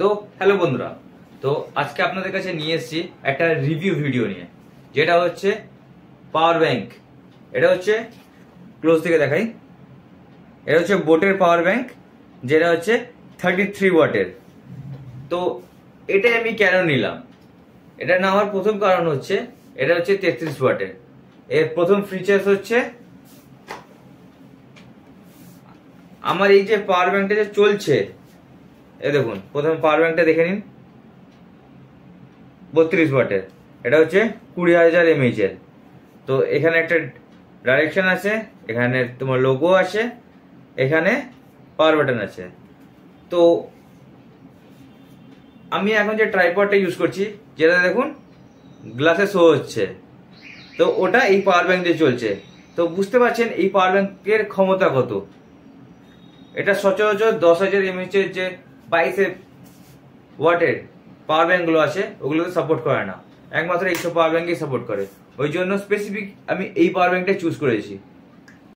তো হ্যালো বন্ধুরা, তো আজকে আপনাদের কাছে নিয়ে এসেছি একটা রিভিউ ভিডিও নিয়ে, যেটা হচ্ছে পাওয়ার ব্যাংক। এটা হচ্ছে ক্লোজ থেকে দেখাই। এটা হচ্ছে বোটের পাওয়ার ব্যাংক, যেটা হচ্ছে 33 ওয়াটের। তো এটা আমি কেন নিলাম, এটা নেওয়ার প্রথম কারণ হচ্ছে এটা হচ্ছে 33 ওয়াটের। এর প্রথম ফিচার্স হচ্ছে আমার এই যে পাওয়ার ব্যাংকটা যে চলছে, এ দেখুন, প্রথমে পাওয়ার ব্যাংকটা দেখে নিন, 32 ওয়াটের। এটা হচ্ছে 20,000 mAh এর। তো এখানে একটা ডাইরেকশন আছে, এখানে তোমার লোগো আছে, এখানে পাওয়ার বাটন আছে। তো আমি এখন যে ট্রাইপডটা ইউজ করছি, যেটা দেখুন গ্লাসে শো হচ্ছে, তো ওটা এই পাওয়ার ব্যাংক দিয়ে চলছে। তো বুঝতে পারছেন এই পাওয়ার ব্যাংকের ক্ষমতা কত। এটা সচরাচর 10,000 mAh এর যে 22 ওয়াটের পাওয়ার ব্যাংক গুলো আছে, ওগুলোকে সাপোর্ট করে না, একমাত্র এইসব পাওয়ার ব্যাংকই সাপোর্ট করে। ওই জন্য স্পেসিফিক আমি এই পাওয়ার ব্যাংকটা চুজ করেছি।